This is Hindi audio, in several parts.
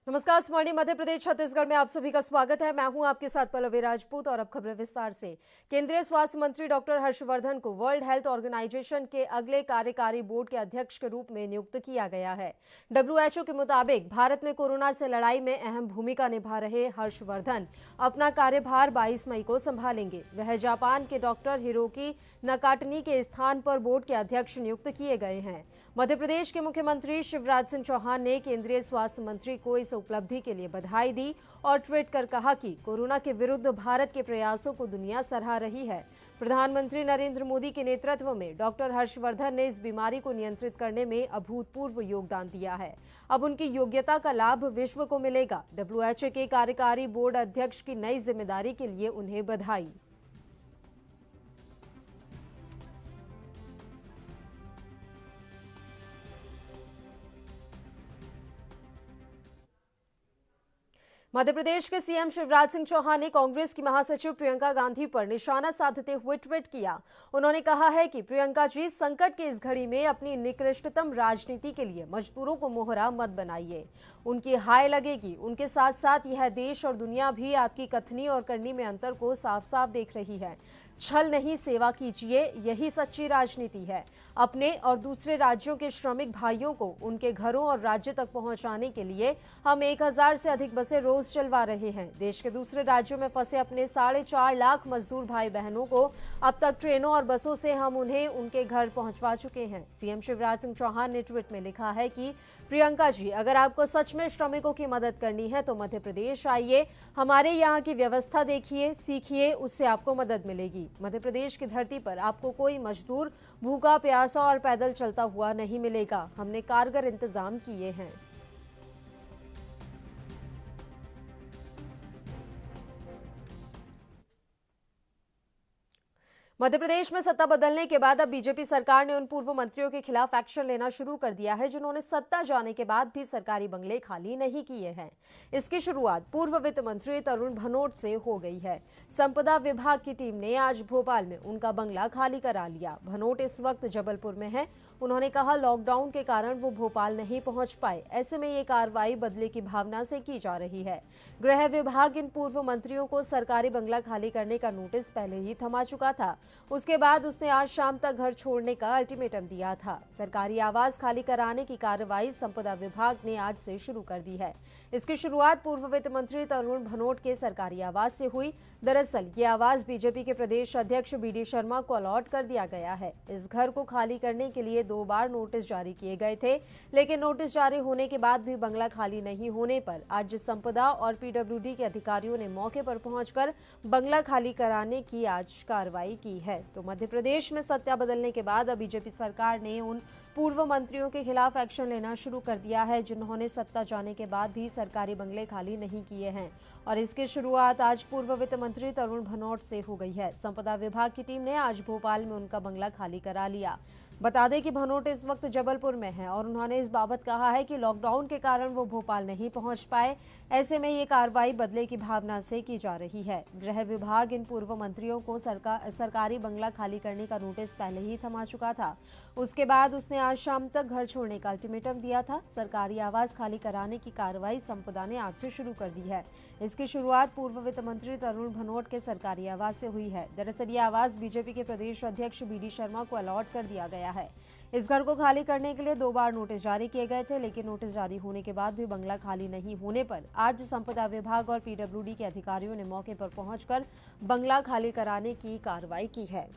नमस्कार। स्मरणीय मध्य प्रदेश छत्तीसगढ़ में आप सभी का स्वागत है। मैं हूं आपके साथ पल्लवी राजपूत और अब खबरें विस्तार से। केंद्रीय स्वास्थ्य मंत्री डॉक्टर हर्षवर्धन को वर्ल्ड हेल्थ ऑर्गेनाइजेशन के अगले कार्यकारी बोर्ड के अध्यक्ष के रूप में नियुक्त किया गया है। WHO के मुताबिक भारत में कोरोना से लड़ाई में अहम भूमिका निभा रहे हर्षवर्धन अपना कार्यभार 22 मई को संभालेंगे। वह जापान के डॉक्टर हिरोकी नकाटनी के स्थान पर बोर्ड के अध्यक्ष नियुक्त किए गए हैं। मध्य प्रदेश के मुख्यमंत्री शिवराज सिंह चौहान ने केंद्रीय स्वास्थ्य मंत्री को इस उपलब्धि के लिए बधाई दी और ट्वीट कर कहा कि कोरोना के विरुद्ध भारत के प्रयासों को दुनिया सराह रही है। प्रधानमंत्री नरेंद्र मोदी के नेतृत्व में डॉक्टर हर्षवर्धन ने इस बीमारी को नियंत्रित करने में अभूतपूर्व योगदान दिया है। अब उनकी योग्यता का लाभ विश्व को मिलेगा। WHO के कार्यकारी बोर्ड अध्यक्ष की नई जिम्मेदारी के लिए उन्हें बधाई। मध्य प्रदेश के सीएम शिवराज सिंह चौहान ने कांग्रेस की महासचिव प्रियंका गांधी पर निशाना साधते हुए ट्वीट किया। उन्होंने कहा है कि प्रियंका जी, संकट की इस घड़ी में अपनी निकृष्टतम राजनीति के लिए मजदूरों को मोहरा मत बनाइए। उनकी हाय लगेगी। उनके साथ साथ यह देश और दुनिया भी आपकी कथनी और करनी में अंतर को साफ साफ देख रही है। छल नहीं, सेवा कीजिए, यही सच्ची राजनीति है। अपने और दूसरे राज्यों के श्रमिक भाइयों को उनके घरों और राज्य तक पहुंचाने के लिए हम 1000 से अधिक बसें रोज चलवा रहे हैं। देश के दूसरे राज्यों में फंसे अपने 4.5 लाख मजदूर भाई बहनों को अब तक ट्रेनों और बसों से हम उन्हें उनके घर पहुंचवा चुके हैं। सीएम शिवराज सिंह चौहान ने ट्वीट में लिखा है कि प्रियंका जी, अगर आपको सच में श्रमिकों की मदद करनी है तो मध्य प्रदेश आइए, हमारे यहाँ की व्यवस्था देखिए, सीखिए, उससे आपको मदद मिलेगी। मध्य प्रदेश की धरती पर आपको कोई मजदूर भूखा प्यासा और पैदल चलता हुआ नहीं मिलेगा। हमने कारगर इंतजाम किए हैं। मध्य प्रदेश में सत्ता बदलने के बाद अब बीजेपी सरकार ने उन पूर्व मंत्रियों के खिलाफ एक्शन लेना शुरू कर दिया है जिन्होंने सत्ता जाने के बाद भी सरकारी बंगले खाली नहीं किए हैं। इसकी शुरुआत पूर्व वित्त मंत्री तरुण भनोट से हो गई है। संपदा विभाग की टीम ने आज भोपाल में उनका बंगला खाली करा लिया। भनोट इस वक्त जबलपुर में है। उन्होंने कहा, लॉकडाउन के कारण वो भोपाल नहीं पहुंच पाए, ऐसे में ये कार्रवाई बदले की भावना से की जा रही है। गृह विभाग इन पूर्व मंत्रियों को सरकारी बंगला खाली करने का नोटिस पहले ही थमा चुका था। उसके बाद उसने आज शाम तक घर छोड़ने का अल्टीमेटम दिया था। सरकारी आवास खाली कराने की कार्रवाई संपदा विभाग ने आज से शुरू कर दी है। इसकी शुरुआत पूर्व वित्त मंत्री तरुण भनोट के सरकारी आवास से हुई। दरअसल ये आवास बीजेपी के प्रदेश अध्यक्ष BD शर्मा को अलॉट कर दिया गया है। इस घर को खाली करने के लिए 2 बार नोटिस जारी किए गए थे, लेकिन नोटिस जारी होने के बाद भी बंगला खाली नहीं होने पर आज संपदा और PWD के अधिकारियों ने मौके पर पहुंचकर बंगला खाली कराने की आज कार्रवाई की है। तो मध्य प्रदेश में सत्ता बदलने के बाद अब बीजेपी सरकार ने उन पूर्व मंत्रियों के खिलाफ एक्शन लेना शुरू कर दिया है जिन्होंने सत्ता जाने के बाद भी सरकारी बंगले खाली नहीं किए हैं, और इसकी शुरुआत आज पूर्व वित्त मंत्री तरुण भनोट से हो गई है। संपदा विभाग की टीम ने आज भोपाल में उनका बंगला खाली करा लिया। बता दें कि भनोट इस वक्त जबलपुर में है और उन्होंने इस बाबत कहा है कि लॉकडाउन के कारण वो भोपाल नहीं पहुंच पाए, ऐसे में ये कार्रवाई बदले की भावना से की जा रही है। गृह विभाग इन पूर्व मंत्रियों को सरकारी बंगला खाली करने का नोटिस पहले ही थमा चुका था। उसके बाद उसने आज शाम तक घर छोड़ने का अल्टीमेटम दिया था। सरकारी आवास खाली कराने की कार्रवाई संपदा ने आज से शुरू कर दी है। इसकी शुरुआत पूर्व वित्त मंत्री तरुण भनोट के सरकारी आवास से हुई है। दरअसल ये आवास बीजेपी के प्रदेश अध्यक्ष BD शर्मा को अलॉट कर दिया गया है। इस घर को खाली करने के लिए 2 बार नोटिस जारी किए गए थे, लेकिन नोटिस जारी होने के बाद भी बंगला खाली नहीं होने पर आज संपदा विभाग और PWD के अधिकारियों ने मौके पर पहुंचकर बंगला खाली कराने की कार्रवाई की है।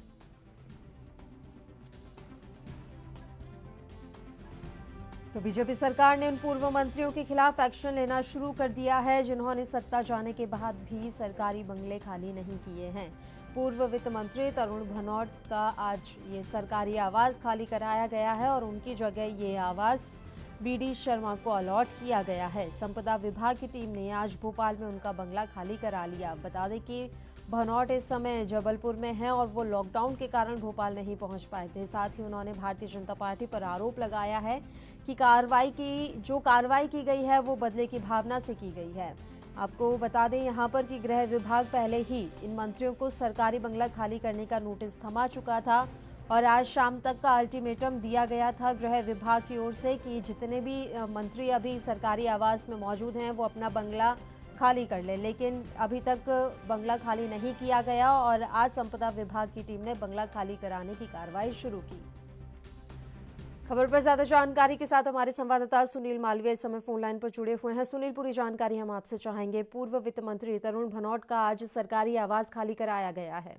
तो बीजेपी सरकार ने उन पूर्व मंत्रियों के खिलाफ एक्शन लेना शुरू कर दिया है जिन्होंने सत्ता जाने के बाद भी सरकारी बंगले खाली नहीं किए हैं। पूर्व वित्त मंत्री तरुण भनोट का आज ये सरकारी आवास खाली कराया गया है और उनकी जगह ये आवास BD शर्मा को अलॉट किया गया है। संपदा विभाग की टीम ने आज भोपाल में उनका बंगला खाली करा लिया। बता दें कि भनोट इस समय जबलपुर में है और वो लॉकडाउन के कारण भोपाल नहीं पहुंच पाए थे। साथ ही उन्होंने भारतीय जनता पार्टी पर आरोप लगाया है कि कार्रवाई की गई है वो बदले की भावना से की गई है। आपको बता दें यहाँ पर कि गृह विभाग पहले ही इन मंत्रियों को सरकारी बंगला खाली करने का नोटिस थमा चुका था और आज शाम तक का अल्टीमेटम दिया गया था गृह विभाग की ओर से कि जितने भी मंत्री अभी सरकारी आवास में मौजूद हैं वो अपना बंगला खाली कर ले, लेकिन अभी तक बंगला खाली नहीं किया गया और आज संपदा विभाग की टीम ने बंगला खाली कराने की कार्रवाई शुरू की। खबर पर ज्यादा जानकारी के साथ हमारे संवाददाता सुनील मालवीय इस समय फोन लाइन पर जुड़े हुए हैं। सुनील, पूरी जानकारी हम आपसे चाहेंगे। पूर्व वित्त मंत्री तरुण भनोट का आज सरकारी आवास खाली कराया गया है।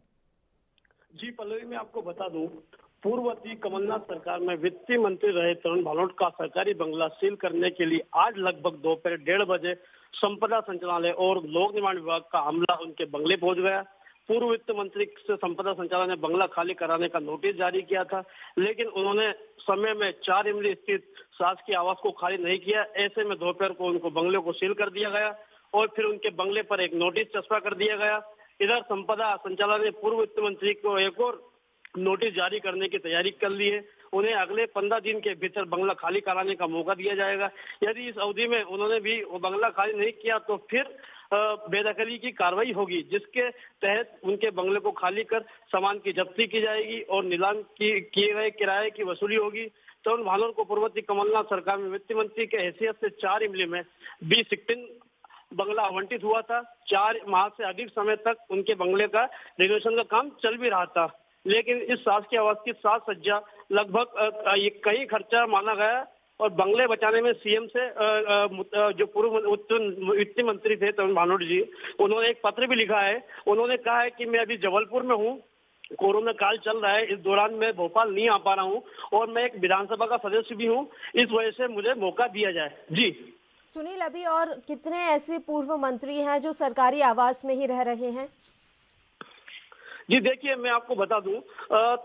जी पल्लवी, मैं आपको बता दूं, पूर्ववर्ती कमलनाथ सरकार में वित्त मंत्री रहे तरुण भनोट का सरकारी बंगला सील करने के लिए आज लगभग दोपहर 1:30 बजे संपदा संचालनालय और लोक निर्माण विभाग का अमला उनके बंगले पहुंच गया। पूर्व वित्त मंत्री से संपदा संचालनालय ने बंगला खाली कराने का नोटिस जारी किया था, लेकिन उन्होंने समय में 4 इमली स्थित शासकीय आवास को खाली नहीं किया। ऐसे में दोपहर को उनको बंगले को सील कर दिया गया और फिर उनके बंगले पर एक नोटिस चस्पा कर दिया गया। इधर संपदा संचालनालय ने पूर्व वित्त मंत्री को एक और नोटिस जारी करने की तैयारी कर ली है। उन्हें अगले 15 दिन के भीतर बंगला खाली कराने का मौका दिया जाएगा। यदि इस अवधि में उन्होंने भी बंगला खाली नहीं किया तो फिर बेदखली की कार्रवाई होगी, जिसके तहत उनके बंगले को खाली कर सामान की जब्ती की जाएगी और नीलाम किए गए किराए की वसूली होगी। तरुण भनोट को पूर्ववर्ती कमलनाथ सरकार में वित्त मंत्री के हैसियत से 4 इमली में 2016 बंगला आवंटित हुआ था। 4 माह से अधिक समय तक उनके बंगले का रिनोवेशन का काम चल भी रहा था, लेकिन इस शासकीय आवास की 7 सज्जा लगभग कई खर्चा माना गया और बंगले बचाने में सीएम से जो पूर्व वित्त मंत्री थे तरुण भनोट जी, उन्होंने एक पत्र भी लिखा है। उन्होंने कहा है कि मैं अभी जबलपुर में हूँ, कोरोना काल चल रहा है, इस दौरान मैं भोपाल नहीं आ पा रहा हूँ और मैं एक विधानसभा का सदस्य भी हूँ, इस वजह से मुझे मौका दिया जाए। जी सुनील, अभी और कितने ऐसे पूर्व मंत्री हैं जो सरकारी आवास में ही रह रहे हैं? जी देखिए, मैं आपको बता दूं,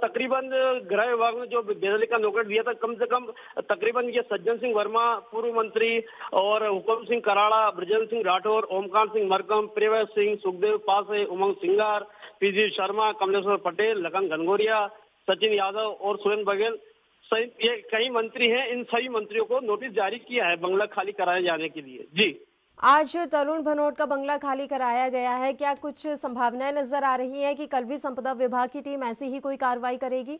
तकरीबन गृह विभाग ने जो बेदखली का नोटिस दिया था, कम से कम तकरीबन ये सज्जन सिंह वर्मा पूर्व मंत्री और हुकुम सिंह कराड़ा, ब्रजेंद्र सिंह राठौर, ओमकार सिंह मरकम, प्रियव्रत सिंह, सुखदेव पासे, उमंग सिंगार, पीजी शर्मा, कमलेश्वर पटेल, लखन घनघोरिया, सचिन यादव और सुरेंद्र बघेल सहित ये कई मंत्री हैं। इन सभी मंत्रियों को नोटिस जारी किया है बंगला खाली कराए जाने के लिए। जी आज तरुण भनोट का बंगला खाली कराया गया है, क्या कुछ संभावनाएं नजर आ रही हैं कि कल भी संपदा विभाग की टीम ऐसी ही कोई कार्रवाई करेगी?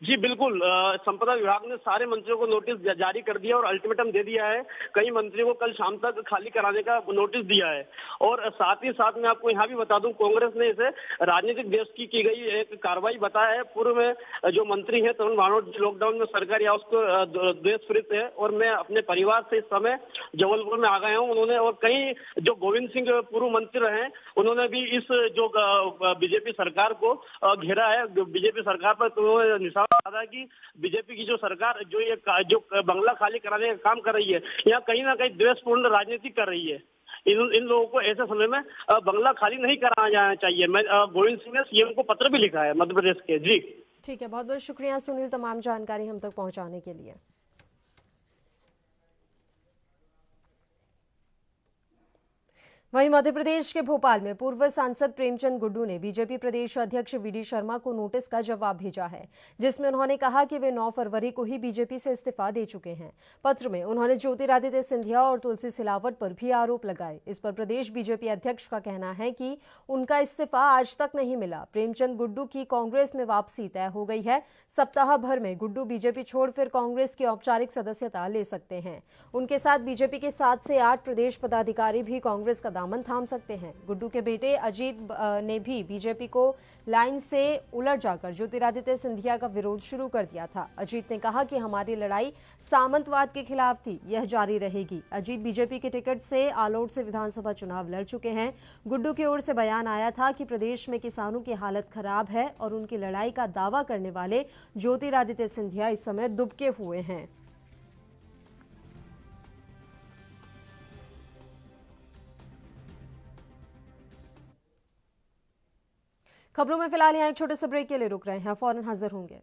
जी बिल्कुल, संपदा विभाग ने सारे मंत्रियों को नोटिस जारी कर दिया और अल्टीमेटम दे दिया है। कई मंत्रियों को कल शाम तक खाली कराने का नोटिस दिया है और साथ ही साथ मैं आपको यहाँ भी बता दूं, कांग्रेस ने इसे राजनीतिक देश की गई एक कार्रवाई बताया है। पूर्व में जो मंत्री हैं तरुण भनोट लॉकडाउन में सरकारी आवास को देश प्रेरित है और मैं अपने परिवार से इस समय जबलपुर में आ गया हूँ। उन्होंने और कई जो गोविंद सिंह पूर्व मंत्री रहे, उन्होंने भी इस जो बीजेपी सरकार को घेरा है, बीजेपी सरकार पर उन्होंने निशाना साधा कि बीजेपी की जो सरकार जो बंगला खाली कराने का काम कर रही है, यहाँ कहीं ना कहीं द्वेषपूर्ण राजनीति कर रही है। इन लोगों को ऐसे समय में बंगला खाली नहीं कराया जाना चाहिए। मैं गोविंद सिंह ने सीएम को पत्र भी लिखा है मध्य प्रदेश के। जी ठीक है, बहुत बहुत शुक्रिया सुनील तमाम जानकारी हम तक पहुंचाने के लिए। वहीं मध्य प्रदेश के भोपाल में पूर्व सांसद प्रेमचंद गुड्डू ने बीजेपी प्रदेश अध्यक्ष वीडी शर्मा को नोटिस का जवाब भेजा है, जिसमें उन्होंने कहा कि वे 9 फरवरी को ही बीजेपी से इस्तीफा दे चुके हैं। पत्र में उन्होंने ज्योतिरादित्य सिंधिया और तुलसी सिलावट पर भी आरोप लगाए। इस पर प्रदेश बीजेपी अध्यक्ष का कहना है कि उनका इस्तीफा आज तक नहीं मिला। प्रेमचंद गुड्डू की कांग्रेस में वापसी तय हो गई है। सप्ताह भर में गुड्डू बीजेपी छोड़ फिर कांग्रेस की औपचारिक सदस्यता ले सकते हैं। उनके साथ बीजेपी के 7 से 8 प्रदेश पदाधिकारी भी कांग्रेस का दामन थाम सकते हैं। गुड्डू के बेटे अजीत ने भी बीजेपी को लाइन से उलट जाकर ज्योतिरादित्य सिंधिया का विरोध शुरू कर दिया था। अजीत ने कहा कि हमारी लड़ाई सामंतवाद के खिलाफ थी, यह जारी रहेगी। अजीत बीजेपी के टिकट से आलोट से विधानसभा चुनाव लड़ चुके हैं। गुड्डू की ओर से बयान आया था कि प्रदेश में किसानों की हालत खराब है और उनकी लड़ाई का दावा करने वाले ज्योतिरादित्य सिंधिया इस समय दुबके हुए हैं। खबरों में फिलहाल यहाँ एक छोटे से ब्रेक के लिए रुक रहे हैं, फौरन हाजिर होंगे।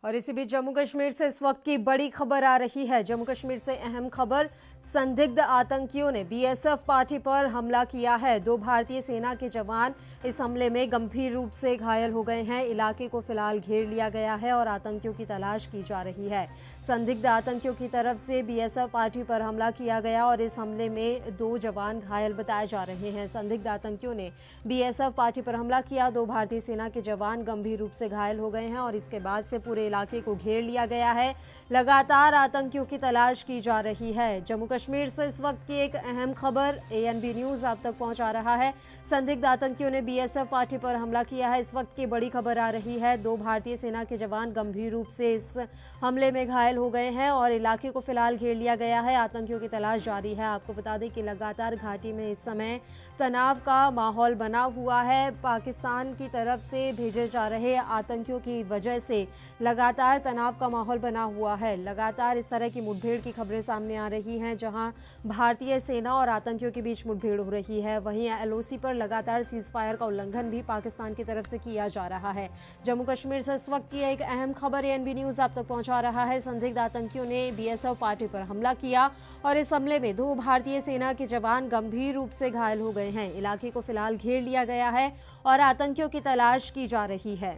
और इसी बीच जम्मू कश्मीर से इस वक्त की बड़ी खबर आ रही है। जम्मू कश्मीर से अहम खबर, संदिग्ध आतंकियों ने बीएसएफ पार्टी पर हमला किया है। 2 भारतीय सेना के जवान इस हमले में गंभीर रूप से घायल हो गए हैं। इलाके को फिलहाल घेर लिया गया है और आतंकियों की तलाश की जा रही है। संदिग्ध आतंकियों की तरफ से बीएसएफ पार्टी पर हमला किया गया और इस हमले में 2 जवान घायल बताए जा रहे हैं। संदिग्ध आतंकियों ने बीएसएफ पार्टी पर हमला किया। 2 भारतीय सेना के जवान गंभीर रूप से घायल हो गए हैं और इसके बाद से पूरे इलाके को घेर लिया गया है। लगातार आतंकियों की तलाश की जा रही है। जम्मू कश्मीर से इस वक्त की एक अहम खबर एएनबी न्यूज आप तक पहुंचा रहा है। संदिग्ध आतंकियों ने बीएसएफ पार्टी पर हमला किया है। इस वक्त की बड़ी खबर आ रही है। 2 भारतीय सेना के जवान गंभीर रूप से इस हमले में घायल हो गए हैं और इलाके को फिलहाल घेर लिया गया है। आतंकियों की तलाश जारी है। आपको बता दें कि लगातार घाटी में इस समय तनाव का माहौल बना हुआ है। पाकिस्तान की तरफ से भेजे जा रहे आतंकियों की वजह से लगातार तनाव का माहौल बना हुआ है। लगातार इस तरह की मुठभेड़ की खबरें सामने आ रही हैं, जहां भारतीय सेना और आतंकियों के बीच मुठभेड़ हो रही है। वहीं एलओसी पर लगातार सीज फायर का उल्लंघन भी पाकिस्तान की तरफ से किया जा रहा है। जम्मू कश्मीर से इस वक्त की एक अहम खबर एएनबी न्यूज आप तक पहुंचा रहा है। संदिग्ध आतंकियों ने बीएसएफ पार्टी पर हमला किया और इस हमले में 2 भारतीय सेना के जवान गंभीर रूप से घायल हो गए हैं। इलाके को फिलहाल घेर लिया गया है और आतंकियों की तलाश की जा रही है।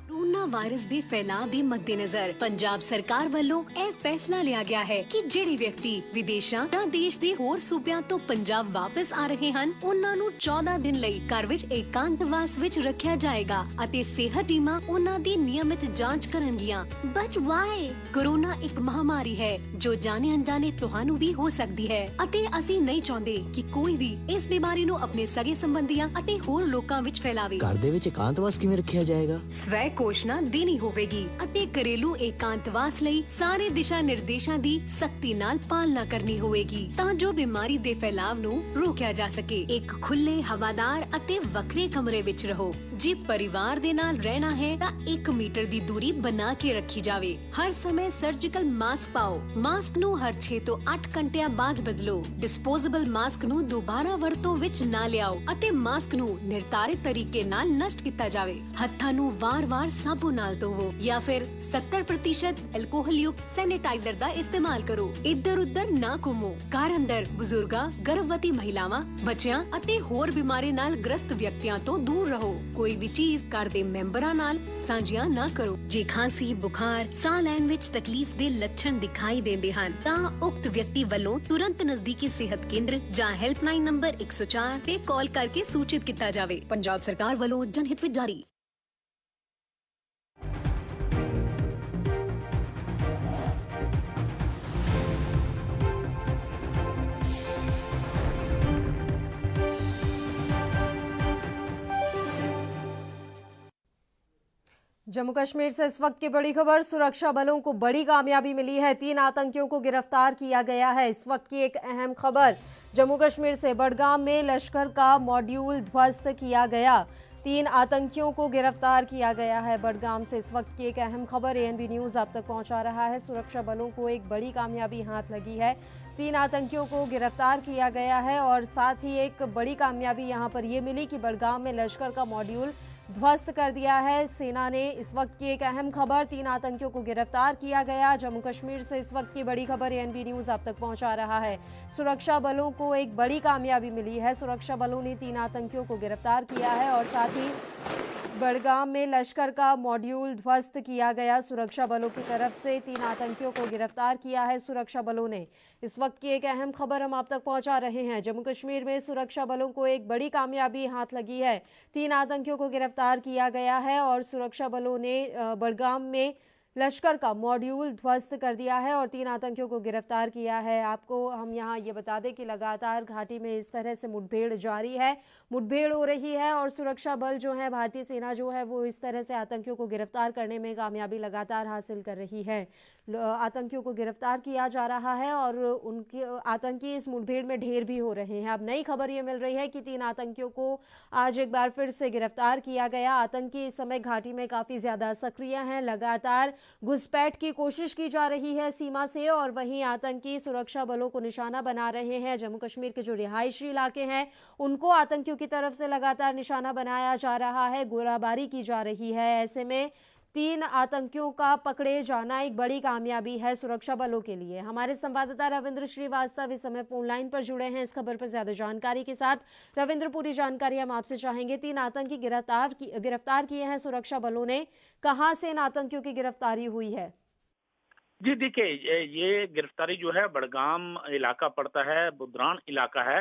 कोरोना वायरस ਦੇ ਫੈਲਾਅ ਦੇ ਮੱਦੇਨਜ਼ਰ ਪੰਜਾਬ ਸਰਕਾਰ ਵੱਲੋਂ ਇਹ ਫੈਸਲਾ ਲਿਆ ਗਿਆ ਹੈ ਕਿ ਜਿਹੜੇ ਵਿਅਕਤੀ ਵਿਦੇਸ਼ਾਂ ਜਾਂ ਦੇਸ਼ ਦੇ ਹੋਰ ਸੂਬਿਆਂ ਤੋਂ ਪੰਜਾਬ ਵਾਪਸ ਆ ਰਹੇ ਹਨ ਉਹਨਾਂ ਨੂੰ 14 ਦਿਨ ਲਈ ਘਰ ਵਿੱਚ ਏਕਾਂਤਵਾਸ ਵਿੱਚ ਰੱਖਿਆ ਜਾਏਗਾ ਅਤੇ ਸਿਹਤ ਟੀਮਾਂ ਉਹਨਾਂ ਦੀ ਨਿਯਮਿਤ ਜਾਂਚ ਕਰਨਗੀਆਂ। But Y? ਕੋਰੋਨਾ ਇੱਕ ਮਹਾਮਾਰੀ ਹੈ ਜੋ ਜਾਣੇ ਅਣਜਾਣੇ ਤੁਹਾਨੂੰ ਵੀ ਹੋ ਸਕਦੀ ਹੈ ਅਤੇ ਅਸੀਂ ਨਹੀਂ ਚਾਹੁੰਦੇ ਕਿ ਕੋਈ ਵੀ ਇਸ ਬਿਮਾਰੀ ਨੂੰ ਆਪਣੇ ਸਗੇ ਸੰਬੰਧੀਆਂ ਅਤੇ ਹੋਰ ਲੋਕਾਂ ਵਿੱਚ ਫੈਲਾਵੇ। ਘਰ ਦੇ ਵਿੱਚ ਇਕਾਂਤਵਾਸ ਕਿਵੇਂ ਰੱਖਿਆ ਜਾਏਗਾ? ਸਵੈ ਘੋਸ਼ਣਾ ਦੇਣੀ ਹੋਵੇਗੀ ਅਤੇ ਘਰੇਲੂ ਏਕਾਂਤਵਾਸ ਲਈ ਸਾਰੇ ਦਿਸ਼ਾ ਨਿਰਦੇਸ਼ਾਂ ਦੀ ਸਖਤੀ ਨਾਲ ਪਾਲਣਾ ਕਰਨੀ ਹੋਵੇਗੀ ਤਾਂ ਜੋ ਬਿਮਾਰੀ ਦੇ ਫੈਲਾਅ ਨੂੰ ਰੋਕਿਆ ਜਾ ਸਕੇ। ਇੱਕ ਖੁੱਲੇ ਹਵਾਦਾਰ ਅਤੇ ਵੱਖਰੇ ਕਮਰੇ ਵਿੱਚ ਰਹੋ। ਜੇ ਪਰਿਵਾਰ ਦੇ ਨਾਲ ਰਹਿਣਾ ਹੈ ਤਾਂ 1 ਮੀਟਰ ਦੀ ਦੂਰੀ ਬਣਾ ਕੇ ਰੱਖੀ ਜਾਵੇ। ਹਰ ਸਮੇਂ ਸਰਜੀਕਲ ਮਾਸਕ ਪਾਓ। ਮਾਸਕ ਨੂੰ ਹਰ 6 ਤੋਂ 8 ਘੰਟਿਆਂ ਬਾਅਦ ਬਦਲੋ। ਡਿਸਪੋਜ਼ੇਬਲ ਮਾਸਕ ਨੂੰ ਦੁਬਾਰਾ ਵਰਤੋਂ ਵਿੱਚ ਨਾ ਲਿਆਓ ਅਤੇ ਮਾਸਕ ਨੂੰ ਨਿਰਧਾਰਿਤ ਤਰੀਕੇ ਨਾਲ ਨਸ਼ਟ ਕੀਤਾ ਜਾਵੇ। ਹੱਥਾਂ ਨੂੰ ਵਾਰ-ਵਾਰ ਸਾਬੁਨ ਨਾਲ ਧੋਵੋ ਜਾਂ ਫਿਰ 70% ਐਲਕੋਹਲ ਯੁਕਤ ਸੈਨੀਟਾਈਜ਼ਰ ਦਾ ਇਸਤੇਮਾਲ ਕਰੋ। ਇੱਧਰ-ਉੱਧਰ ਨਾ ਘੁੰਮੋ। ਘਰ ਅੰਦਰ ਬਜ਼ੁਰਗਾਂ, ਗਰਭਵਤੀ ਮਹਿਲਾਵਾਂ, ਬੱਚਿਆਂ ਅਤੇ ਹੋਰ ਬਿਮਾਰੀ ਨਾਲ ਗ੍ਰਸਤ ਵਿਅਕਤੀਆਂ ਤੋਂ ਦੂਰ ਰਹੋ। ਕੋਈ ਵੀ ਚੀਜ਼ ਘਰ ਦੇ ਮੈਂਬਰਾਂ ਨਾਲ ਸਾਂਝੀਆਂ ਨਾ ਕਰੋ। ਜੇ ਖਾਂਸੀ, ਬੁਖਾਰ, ਸਾਹ ਲੈਣ ਵਿੱਚ ਤਕਲੀਫ ਦੇ ਲੱਛਣ ਦਿਖਾਈ ਦਿੰਦੇ ਹਨ ਤਾਂ ਉਕਤ ਵਿਅਕਤੀ ਵੱਲੋਂ ਤੁਰੰਤ ਨਜ਼ਦੀਕੀ ਸਿਹਤ ਕੇਂਦਰ ਜਾਂ ਹੈਲਪਲਾਈਨ ਨੰਬਰ 104 ਤੇ ਕਾਲ ਕਰਕੇ ਸੂਚਿਤ ਕੀਤਾ ਜਾਵੇ। ਪੰਜਾਬ ਸਰਕਾਰ ਵੱਲੋਂ ਜਨਹਿਤ ਵਿੱਚ ਜਾਰੀ। जम्मू कश्मीर से इस वक्त की बड़ी खबर। सुरक्षा बलों को बड़ी कामयाबी मिली है। 3 आतंकियों को गिरफ्तार किया गया है। इस वक्त की एक अहम खबर जम्मू कश्मीर से। बडगाम में लश्कर का मॉड्यूल ध्वस्त किया गया। 3 आतंकियों को गिरफ्तार किया गया है। बडगाम से इस वक्त की एक अहम खबर एएनबी न्यूज आप तक पहुंचा रहा है। सुरक्षा बलों को एक बड़ी कामयाबी हाथ लगी है। 3 आतंकियों को गिरफ्तार किया गया है और साथ ही एक बड़ी कामयाबी यहां पर यह मिली कि बडगाम में लश्कर का मॉड्यूल ध्वस्त कर दिया है सेना ने। इस वक्त की एक अहम खबर, 3 आतंकियों को गिरफ्तार किया गया। जम्मू कश्मीर से इस वक्त की बड़ी खबर एएनबी न्यूज आप तक पहुंचा रहा है। सुरक्षा बलों को एक बड़ी कामयाबी मिली है। सुरक्षा बलों ने 3 आतंकियों को गिरफ्तार किया है और साथ ही बडगाम में लश्कर का मॉड्यूल ध्वस्त किया गया। सुरक्षा बलों की तरफ से 3 आतंकियों को गिरफ्तार किया है सुरक्षा बलों ने। इस वक्त की एक अहम खबर हम आप तक पहुंचा रहे हैं। जम्मू कश्मीर में सुरक्षा बलों को एक बड़ी कामयाबी हाथ लगी है। 3 आतंकियों को गिरफ्तार किया गया है और सुरक्षा बलों ने बडगाम में लश्कर का मॉड्यूल ध्वस्त कर दिया है और 3 आतंकियों को गिरफ्तार किया है। आपको हम यहाँ ये बता दें कि लगातार घाटी में इस तरह से मुठभेड़ जारी है, मुठभेड़ हो रही है और सुरक्षा बल जो है, भारतीय सेना जो है, वो इस तरह से आतंकियों को गिरफ्तार करने में कामयाबी लगातार हासिल कर रही है। आतंकियों को गिरफ्तार किया जा रहा है और उनके आतंकी इस मुठभेड़ में ढेर भी हो रहे हैं। अब नई खबर ये मिल रही है कि 3 आतंकियों को आज एक बार फिर से गिरफ्तार किया गया। आतंकी इस समय घाटी में काफी ज्यादा सक्रिय हैं। लगातार घुसपैठ की कोशिश की जा रही है सीमा से और वहीं आतंकी सुरक्षा बलों को निशाना बना रहे हैं। जम्मू कश्मीर के जो रिहायशी इलाके हैं उनको आतंकियों की तरफ से लगातार निशाना बनाया जा रहा है, गोलाबारी की जा रही है। ऐसे में 3 आतंकियों का पकड़े जाना एक बड़ी कामयाबी है सुरक्षा बलों के लिए। हमारे संवाददाता रविंद्र श्रीवास्तव इस समय फोन लाइन पर जुड़े हैं इस खबर पर ज्यादा जानकारी के साथ। रविंद्र, पूरी जानकारी हम आपसे चाहेंगे। 3 आतंकी गिरफ्तार किए हैं सुरक्षा बलों ने। कहां से इन आतंकियों की गिरफ्तारी हुई है? जी देखिए, ये गिरफ्तारी जो है बड़गाम इलाका पड़ता है, बुद्रान इलाका है।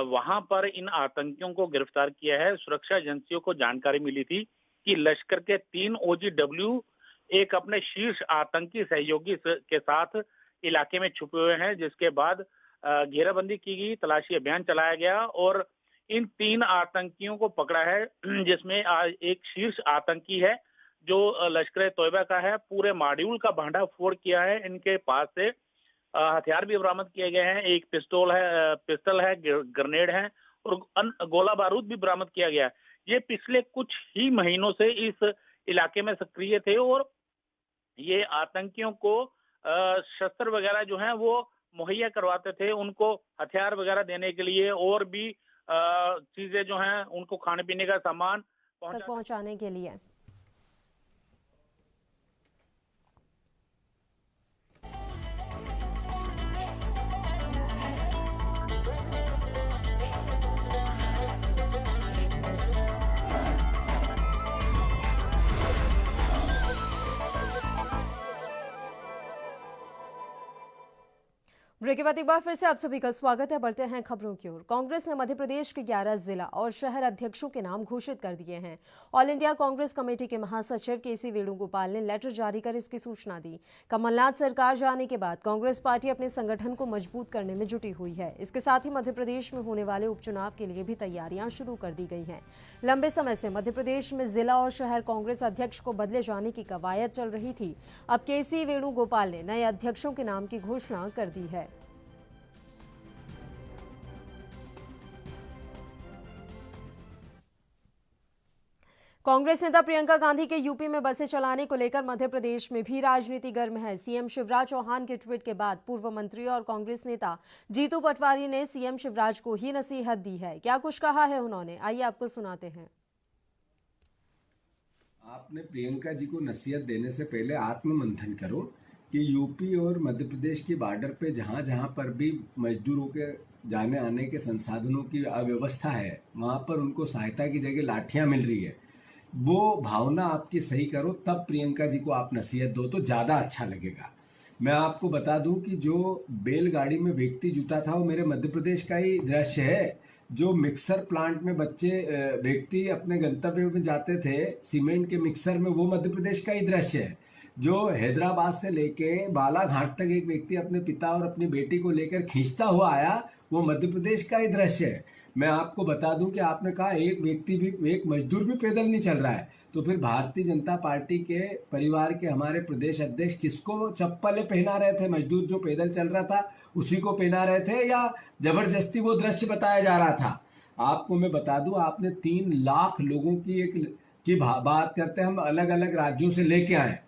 वहां पर इन आतंकियों को गिरफ्तार किया है। सुरक्षा एजेंसियों को जानकारी मिली थी कि लश्कर के 3 OGW एक अपने शीर्ष आतंकी सहयोगी के साथ इलाके में छुपे हुए हैं, जिसके बाद घेराबंदी की गई, तलाशी अभियान चलाया गया और इन 3 आतंकियों को पकड़ा है, जिसमें एक शीर्ष आतंकी है जो लश्कर तोयबा का है। पूरे मॉड्यूल का भांडाफोड़ किया है। इनके पास से हथियार भी बरामद किए गए हैं। एक पिस्टल है, ग्रेनेड है और गोला बारूद भी बरामद किया गया है। ये पिछले कुछ ही महीनों से इस इलाके में सक्रिय थे और ये आतंकियों को शस्त्र वगैरह जो है वो मुहैया करवाते थे, उनको हथियार वगैरह देने के लिए और भी चीजें जो हैं उनको खाने पीने का सामान पहुंचाने के लिए। ब्रेक के बाद एक बार फिर से आप सभी का स्वागत है। बढ़ते हैं खबरों की ओर। कांग्रेस ने मध्य प्रदेश के 11 जिला और शहर अध्यक्षों के नाम घोषित कर दिए हैं। ऑल इंडिया कांग्रेस कमेटी के महासचिव केसी वेणुगोपाल ने लेटर जारी कर इसकी सूचना दी। कमलनाथ सरकार जाने के बाद कांग्रेस पार्टी अपने संगठन को मजबूत करने में जुटी हुई है। इसके साथ ही मध्य प्रदेश में होने वाले उपचुनाव के लिए भी तैयारियां शुरू कर दी गई हैं। लंबे समय से मध्य प्रदेश में जिला और शहर कांग्रेस अध्यक्ष को बदले जाने की कवायद चल रही थी। अब केसी वेणुगोपाल ने नए अध्यक्षों के नाम की घोषणा कर दी है। कांग्रेस नेता प्रियंका गांधी के यूपी में बसें चलाने को लेकर मध्य प्रदेश में भी राजनीति गर्म है। सीएम शिवराज चौहान के ट्वीट के बाद पूर्व मंत्री और कांग्रेस नेता जीतू पटवारी ने सीएम शिवराज को ही नसीहत दी है। क्या कुछ कहा है उन्होंने, आइए आपको सुनाते हैं। आपने प्रियंका जी को नसीहत देने से पहले आत्ममंथन करो कि यूपी और मध्य प्रदेश की बॉर्डर पे जहां जहां पर भी मजदूरों के जाने आने के संसाधनों की अव्यवस्था है, वहां पर उनको सहायता की जगह लाठियां मिल रही है। वो भावना आपकी सही करो, तब प्रियंका जी को आप नसीहत दो तो ज्यादा अच्छा लगेगा। मैं आपको बता दूं कि जो बैलगाड़ी में व्यक्ति जुटा था वो मेरे मध्य प्रदेश का ही दृश्य है। जो मिक्सर प्लांट में बच्चे व्यक्ति अपने गंतव्य में जाते थे सीमेंट के मिक्सर में, वो मध्य प्रदेश का ही दृश्य है। जो हैदराबाद से लेके बालाघाट तक एक व्यक्ति अपने पिता और अपनी बेटी को लेकर खींचता हुआ आया, वो मध्य प्रदेश का ही दृश्य है। मैं आपको बता दूं कि आपने कहा एक व्यक्ति भी, एक मजदूर भी पैदल नहीं चल रहा है, तो फिर भारतीय जनता पार्टी के परिवार के हमारे प्रदेश अध्यक्ष किसको चप्पलें पहना रहे थे? मजदूर जो पैदल चल रहा था उसी को पहना रहे थे या जबरदस्ती वो दृश्य बताया जा रहा था? आपको मैं बता दूं, आपने 3 लाख लोगों की बात करते हैं, हम अलग अलग राज्यों से लेके आए।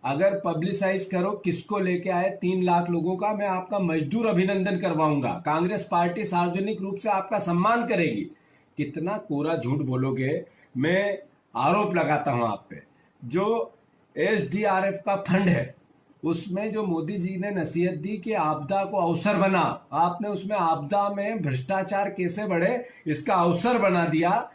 अगर पब्लिसाइज करो किसको लेके आए 3 लाख लोगों का, मैं आपका मजदूर अभिनंदन करवाऊंगा। कांग्रेस पार्टी सार्वजनिक रूप से आपका सम्मान करेगी। कितना कोरा झूठ बोलोगे? मैं आरोप लगाता हूं आप पे। जो SDRF का फंड है उसमें जो मोदी जी ने नसीहत दी कि आपदा को अवसर बना, आपने उसमें आपदा में भ्रष्टाचार कैसे बढ़े इसका अवसर बना दिया।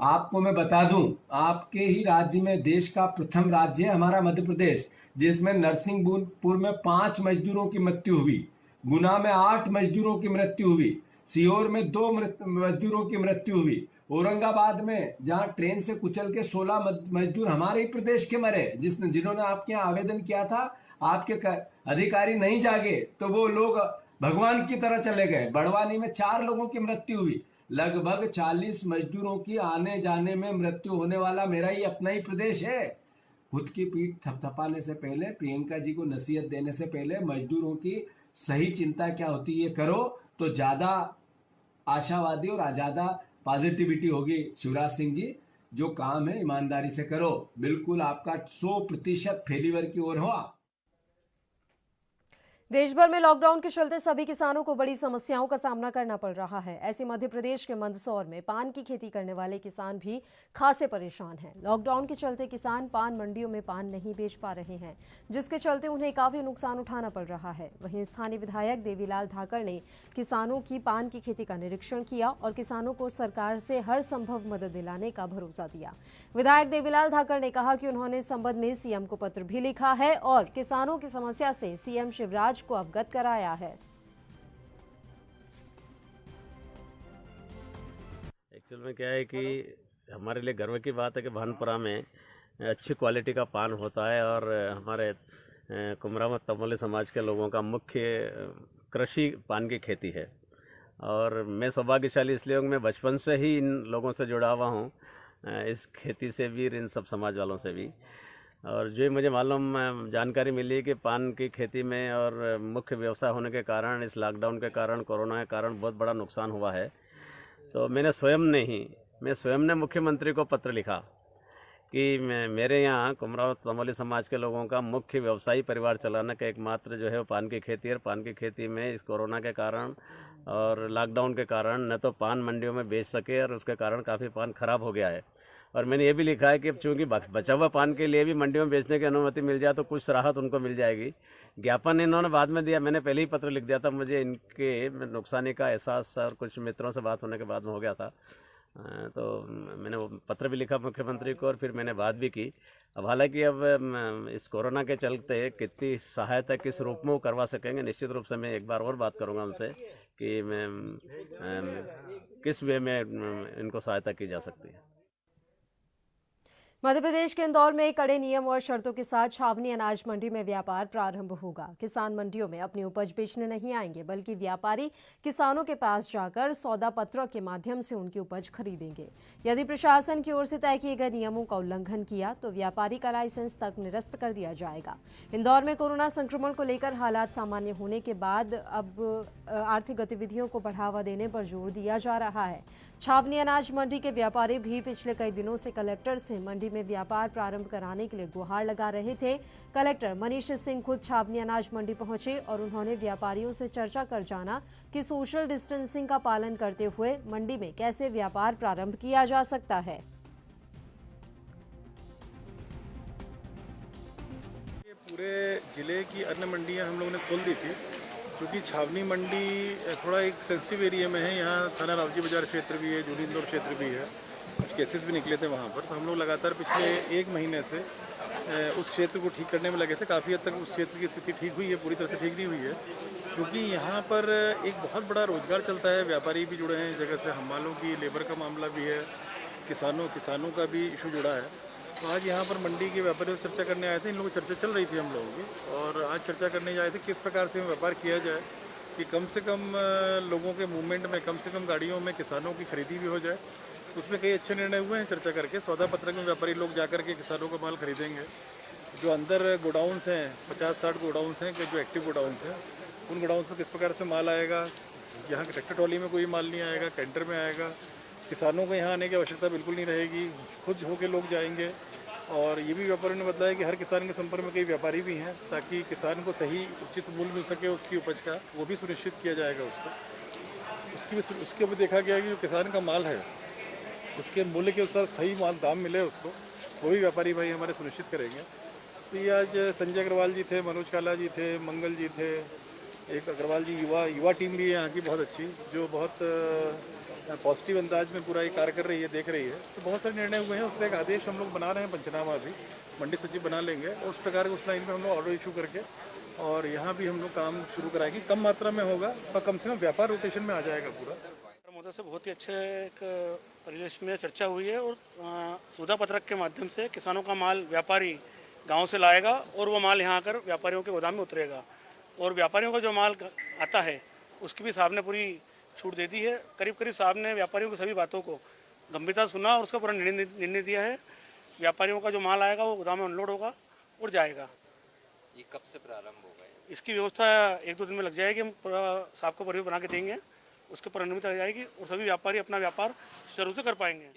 आपको मैं बता दूं, आपके ही राज्य में देश का प्रथम राज्य है हमारा मध्य प्रदेश, जिसमें नरसिंहपुर में 5 मजदूरों की मृत्यु हुई, गुना में 8 मजदूरों की मृत्यु हुई, सीहोर में 2 मजदूरों की मृत्यु हुई, औरंगाबाद में जहां ट्रेन से कुचल के 16 मजदूर हमारे ही प्रदेश के मरे, जिन्होंने आपके यहाँ आवेदन किया था, आपके अधिकारी नहीं जागे तो वो लोग भगवान की तरह चले गए। बड़वानी में 4 लोगों की मृत्यु हुई। लगभग 40 मजदूरों की आने जाने में मृत्यु होने वाला मेरा ही अपना ही प्रदेश है। खुद की पीठ थपथपाने से पहले, प्रियंका जी को नसीहत देने से पहले मजदूरों की सही चिंता क्या होती है करो, तो ज्यादा आशावादी और ज्यादा पॉजिटिविटी होगी। शिवराज सिंह जी, जो काम है ईमानदारी से करो, बिल्कुल आपका 100% फेल्यूर की ओर हो। देश भर में लॉकडाउन के चलते सभी किसानों को बड़ी समस्याओं का सामना करना पड़ रहा है। ऐसे मध्य प्रदेश के मंदसौर में पान की खेती करने वाले किसान भी खासे परेशान हैं। लॉकडाउन के चलते किसान पान मंडियों में पान नहीं बेच पा रहे हैं, जिसके चलते उन्हें काफी नुकसान उठाना पड़ रहा है। वहीं स्थानीय विधायक देवीलाल धाकड़ ने किसानों की पान की खेती का निरीक्षण किया और किसानों को सरकार से हर संभव मदद दिलाने का भरोसा दिया। विधायक देवीलाल धाकड़ ने कहा कि उन्होंने इस संबंध में सीएम को पत्र भी लिखा है और किसानों की समस्या से सीएम शिवराज को अवगत कराया है। एक्चुअल में क्या है कि हमारे लिए गर्व की बात है कि भानपुरा में अच्छी क्वालिटी का पान होता है और हमारे कुमरामत तमोली समाज के लोगों का मुख्य कृषि पान की खेती है। और मैं सौभाग्यशाली इसलिए हूँ, मैं बचपन से ही इन लोगों से जुड़ा हुआ हूँ, इस खेती से भी, इन सब समाज वालों से भी। और जो मुझे मालूम जानकारी मिली कि पान की खेती में और मुख्य व्यवसाय होने के कारण, इस लॉकडाउन के कारण, कोरोना के कारण बहुत बड़ा नुकसान हुआ है। तो मैं स्वयं ने मुख्यमंत्री को पत्र लिखा कि मेरे यहाँ कुमरावत तमोली समाज के लोगों का मुख्य व्यवसायी परिवार चलाने का एकमात्र जो है वो पान की खेती है। और पान की खेती में इस कोरोना के कारण और लॉकडाउन के कारण न तो पान मंडियों में बेच सके और उसके कारण काफ़ी पान खराब हो गया है। और मैंने ये भी लिखा है कि अब चूंकि बचा हुआ पान के लिए भी मंडियों में बेचने की अनुमति मिल जाए तो कुछ राहत उनको मिल जाएगी। ज्ञापन इन्होंने बाद में दिया, मैंने पहले ही पत्र लिख दिया था। मुझे इनके नुकसानी का एहसास और कुछ मित्रों से बात होने के बाद में हो गया था। तो मैंने वो पत्र भी लिखा मुख्यमंत्री को और फिर मैंने बात भी की। अब हालांकि अब इस कोरोना के चलते कितनी सहायता किस रूप में वो करवा सकेंगे, निश्चित रूप से मैं एक बार और बात करूँगा उनसे कि मैं किस वे में इनको सहायता की जा सकती है। मध्य प्रदेश के इंदौर में कड़े नियम और शर्तों के साथ छावनी अनाज मंडी में व्यापार प्रारंभ होगा। किसान मंडियों में अपनी उपज बेचने नहीं आएंगे, बल्कि व्यापारी किसानों के पास जाकर सौदा पत्रक के माध्यम से उनकी उपज खरीदेंगे। यदि प्रशासन की ओर से तय किए गए नियमों का उल्लंघन किया तो व्यापारी का लाइसेंस तक निरस्त कर दिया जाएगा। इंदौर में कोरोना संक्रमण को लेकर हालात सामान्य होने के बाद अब आर्थिक गतिविधियों को बढ़ावा देने पर जोर दिया जा रहा है। छावनी अनाज मंडी के व्यापारी भी पिछले कई दिनों से कलेक्टर से मंडी में व्यापार प्रारंभ कराने के लिए गुहार लगा रहे थे। कलेक्टर मनीष सिंह खुद छावनी अनाज मंडी पहुंचे और उन्होंने व्यापारियों से चर्चा कर जाना कि सोशल डिस्टेंसिंग का पालन करते हुए मंडी में कैसे व्यापार प्रारंभ किया जा सकता है। पूरे जिले की अन्य मंडियां हम लोगों ने खोल दी थी, क्योंकि छावनी मंडी थोड़ा एक सेंसिटिव एरिया में है। यहाँ थाना रावजी बाजार क्षेत्र भी है, जूनी इंदौर क्षेत्र भी है, कुछ केसेस भी निकले थे वहाँ पर। तो हम लोग लगातार पिछले 1 महीने से उस क्षेत्र को ठीक करने में लगे थे। काफ़ी हद तक उस क्षेत्र की स्थिति ठीक हुई है, पूरी तरह से ठीक नहीं हुई है, क्योंकि यहाँ पर एक बहुत बड़ा रोजगार चलता है। व्यापारी भी जुड़े हैं इस जगह से, हमालों की लेबर का मामला भी है, किसानों का भी इशू जुड़ा है। तो आज यहाँ पर मंडी के व्यापारियों से चर्चा करने आए थे। इन लोगों की चर्चा चल रही थी हम लोगों की, और आज चर्चा करने जाए थे किस प्रकार से व्यापार किया जाए कि कम से कम लोगों के मूवमेंट में, कम से कम गाड़ियों में किसानों की खरीदी भी हो जाए। उसमें कई अच्छे निर्णय हुए हैं चर्चा करके। सौदा पत्रक में व्यापारी लोग जाकर के किसानों का माल खरीदेंगे। जो अंदर गोडाउंस हैं, 50-60 गोडाउंस हैं जो एक्टिव गोडाउंस हैं, उन गोडाउंस में किस प्रकार से माल आएगा। यहाँ ट्रैक्टर ट्रॉली में कोई माल नहीं आएगा, कैंटर में आएगा। किसानों को यहाँ आने की आवश्यकता बिल्कुल नहीं रहेगी, खुद होकर लोग जाएंगे। और ये भी व्यापारियों ने बताया कि हर किसान के संपर्क में कई व्यापारी भी हैं, ताकि किसान को सही उचित मूल्य मिल सके उसकी उपज का, वो भी सुनिश्चित किया जाएगा उसको। उसके भी देखा गया कि जो किसान का माल है उसके मूल्य के अनुसार सही माल दाम मिले उसको, वो भी व्यापारी भाई हमारे सुनिश्चित करेंगे। तो ये आज संजय अग्रवाल जी थे, मनोज काला जी थे, मंगल जी थे, एक अग्रवाल जी युवा टीम भी है यहाँ की बहुत अच्छी, जो बहुत पॉजिटिव अंदाज में पूरा ये कार्य कर रही है, देख रही है। तो बहुत सारे निर्णय हुए हैं, उसका एक आदेश हम लोग बना रहे हैं, पंचनामा भी मंडी सचिव बना लेंगे, और उस प्रकार उस लाइन में हम लोग ऑर्डर इशू करके और यहाँ भी हम लोग काम शुरू कराएंगे। कम मात्रा में होगा पर कम से कम व्यापार रोटेशन में आ जाएगा पूरा। मोदी से बहुत ही अच्छे एक परिवेश में चर्चा हुई है, और सौदा पत्रक के माध्यम से किसानों का माल व्यापारी गाँव से लाएगा और वो माल यहाँ आकर व्यापारियों के गोदाम में उतरेगा, और व्यापारियों का जो माल आता है उसकी भी साहब ने पूरी छूट दे दी है। करीब साहब ने व्यापारियों की सभी बातों को गंभीरता सुना और उसका पूरा निर्णय दिया है। व्यापारियों का जो माल आएगा वो गोदाम में अनलोड होगा और जाएगा। ये कब से प्रारंभ होगा? इसकी व्यवस्था 1-2 दिन में लग जाएगी। हम पूरा साहब को परिवेश बना के देंगे, उसके पर अनुमति आ जाएगी और सभी व्यापारी अपना व्यापार शुरू से कर पाएंगे।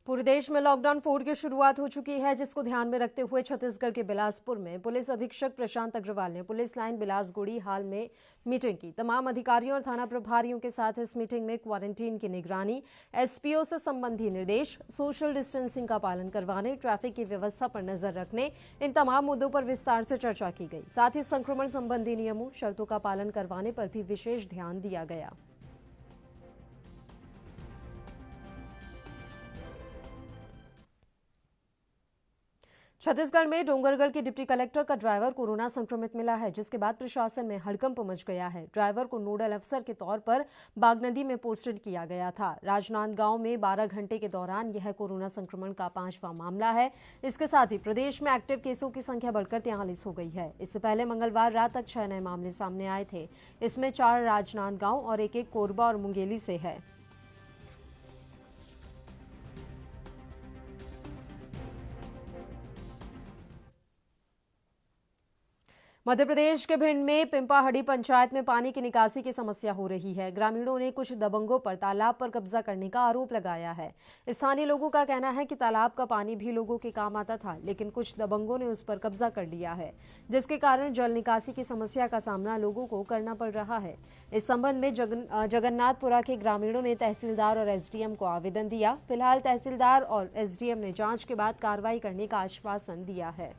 पूरे देश में लॉकडाउन 4 की शुरुआत हो चुकी है, जिसको ध्यान में रखते हुए छत्तीसगढ़ के बिलासपुर में पुलिस अधीक्षक प्रशांत अग्रवाल ने पुलिस लाइन बिलासगुड़ी हाल में मीटिंग की। तमाम अधिकारियों और थाना प्रभारियों के साथ इस मीटिंग में क्वारंटीन की निगरानी, एसपीओ से संबंधी निर्देश, सोशल डिस्टेंसिंग का पालन करवाने, ट्रैफिक की व्यवस्था पर नजर रखने, इन तमाम मुद्दों पर विस्तार से चर्चा की गई। साथ ही संक्रमण संबंधी नियमों, शर्तों का पालन करवाने पर भी विशेष ध्यान दिया गया। छत्तीसगढ़ में डोंगरगढ़ के डिप्टी कलेक्टर का ड्राइवर कोरोना संक्रमित मिला है, जिसके बाद प्रशासन में हड़कंप मच गया है। ड्राइवर को नोडल अफसर के तौर पर बागनदी में पोस्टेड किया गया था। राजनांदगांव में 12 घंटे के दौरान यह कोरोना संक्रमण का 5वां मामला है। इसके साथ ही प्रदेश में एक्टिव केसों की संख्या बढ़कर 43 हो गई है। इससे पहले मंगलवार रात तक 6 नए मामले सामने आए थे। इसमें 4 राजनांदगांव और एक कोरबा और मुंगेली से है। मध्य प्रदेश के भिंड में पिंपाहड़ी पंचायत में पानी की निकासी की समस्या हो रही है। ग्रामीणों ने कुछ दबंगों पर तालाब पर कब्जा करने का आरोप लगाया है। स्थानीय लोगों का कहना है कि तालाब का पानी भी लोगों के काम आता था, लेकिन कुछ दबंगों ने उस पर कब्जा कर लिया है, जिसके कारण जल निकासी की समस्या का सामना लोगों को करना पड़ रहा है। इस संबंध में जगन्नाथपुरा के ग्रामीणों ने तहसीलदार और एसडीएम को आवेदन दिया। फिलहाल तहसीलदार और एसडीएम ने जांच के बाद कार्रवाई करने का आश्वासन दिया है।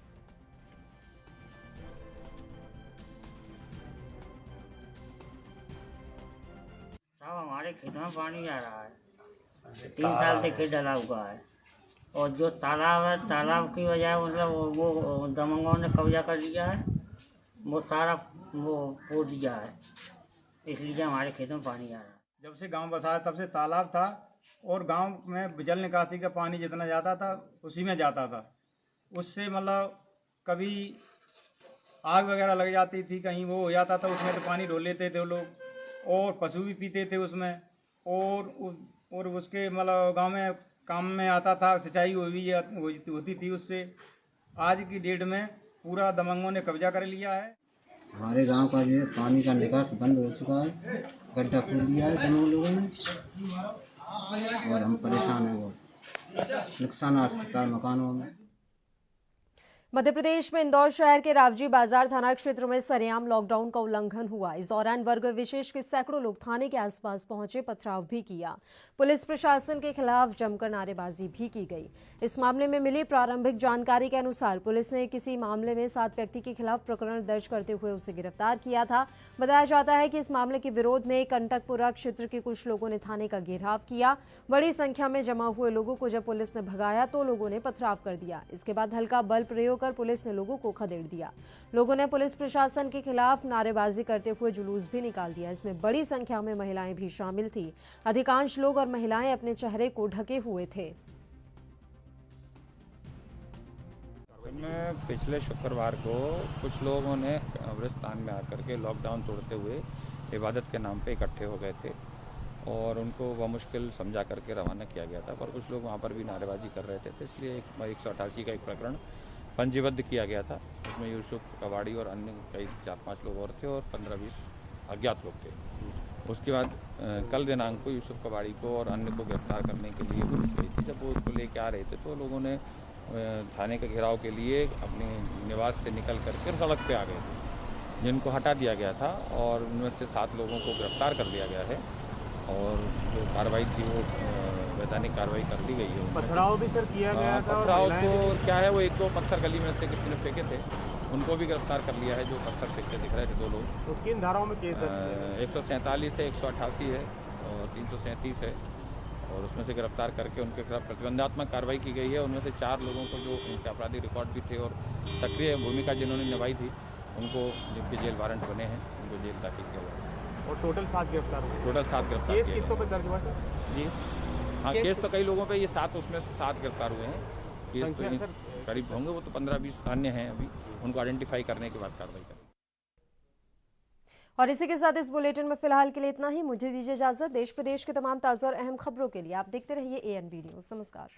साहब, हमारे खेत में पानी आ रहा है। 3 साल से खेत डला हुआ है और जो तालाब है, तालाब की वजह मतलब वो दबंगों ने कब्जा कर लिया है, वो सारा वो पोड़ दिया है, इसलिए हमारे खेत में पानी आ रहा है। जब से गांव बसाया तब से तालाब था और गांव में जल निकासी का पानी जितना जाता था उसी में जाता था। उससे मतलब कभी आग वगैरह लग जाती थी, कहीं वो हो जाता था, उसमें तो पानी ढो लेते थे वो लोग और पशु भी पीते थे उसमें। और उसके मतलब गांव में काम में आता था, सिंचाई होती थी उससे। आज की डेट में पूरा दबंगों ने कब्जा कर लिया है। हमारे गांव का जो पानी का निकास बंद हो चुका है, गड्ढा खोद दिया है दबंग लोगों ने और हम परेशान हैं। वो नुकसान आ सकता है मकानों में। मध्य प्रदेश में इंदौर शहर के रावजी बाजार थाना क्षेत्र में सरेआम लॉकडाउन का उल्लंघन हुआ। इस दौरान वर्ग विशेष के सैकड़ों लोग थाने के आसपास पहुंचे, पथराव भी किया। पुलिस प्रशासन के खिलाफ जमकर नारेबाजी भी की गई। इस मामले में मिली प्रारंभिक जानकारी के अनुसार पुलिस ने किसी मामले में 7 व्यक्ति के खिलाफ प्रकरण दर्ज करते हुए उसे गिरफ्तार किया था। बताया जाता है कि इस मामले के विरोध में कंटकपुरा क्षेत्र के कुछ लोगों ने थाने का घेराव किया। बड़ी संख्या में जमा हुए लोगों को जब पुलिस ने भगाया तो लोगों ने पथराव कर दिया। इसके बाद हल्का बल प्रयोग कर पुलिस ने लोगों को खदेड़ दिया। लोगों ने पुलिस प्रशासन के खिलाफ नारेबाजी करते हुए जुलूस भी निकाल दिया। इसमें बड़ी संख्या में महिलाएं भी शामिल थी। अधिकांश लोग और महिलाएं अपने चेहरे को ढके हुए थे। में पिछले शुक्रवार को कुछ लोगों ने कब्रिस्तान में आकर के लॉकडाउन तोड़ते हुए इबादत के नाम पे इकट्ठे हो गए थे और उनको बमुश्किल समझा करके रवाना किया गया था, पर कुछ लोग वहाँ पर भी नारेबाजी कर रहे थे, तो इसलिए 188 का एक प्रकरण पंजीबद्ध किया गया था। उसमें यूसुफ कबाड़ी और अन्य कई 4-5 लोग और थे और 15-20 अज्ञात लोग थे। उसके बाद कल दिनांक को यूसुफ कबाड़ी को और अन्य को गिरफ्तार करने के लिए पुलिस गई थी। जब वो उसको लेके आ रहे थे तो लोगों ने थाने के घेराव के लिए अपने निवास से निकल करके सड़क पे आ गए थे, जिनको हटा दिया गया था और उनमें से 7 लोगों को गिरफ्तार कर लिया गया है और जो कार्रवाई थी वो वैधानिक कार्रवाई कर ली गई है। पथराव भी सर किया गया था। पथराव तो क्या है, वो 1-2 पत्थर गली में से किसी ने फेंके थे, उनको भी गिरफ्तार कर लिया है। जो पत्थर फेंकते दिख रहे थे 2 लोग। तो किन धाराओं में केस दर्ज है? 147 है, 188 है और 337 है और उसमें से गिरफ्तार करके उनके खिलाफ प्रतिबंधात्मक कार्रवाई की गई है। उनमें से 4 लोगों को जो उनके आपराधिक रिकॉर्ड भी थे और सक्रिय भूमिका जिन्होंने निभाई थी, उनको जिनके जेल वारंट बने हैं, उनको जेल दाखिल किया हुआ है। और टोटल 7 गिरफ्तार हुए। टोटल 7 गिरफ्तार केस कितनों पर दर्ज हुआ जी? हाँ, केस तो कई लोगों पे, ये 7 उसमें से 7 गिरफ्तार हुए हैं। केस तो करीब होंगे, वो तो 15-20 अन्य हैं, अभी उनको आइडेंटिफाई करने के बाद कार्रवाई करेंगे। और इसी के साथ इस बुलेटिन में फिलहाल के लिए इतना ही। मुझे दीजिए इजाजत। देश प्रदेश के तमाम ताज़ा और अहम खबरों के लिए आप देखते रहिए ANB न्यूज़। नमस्कार।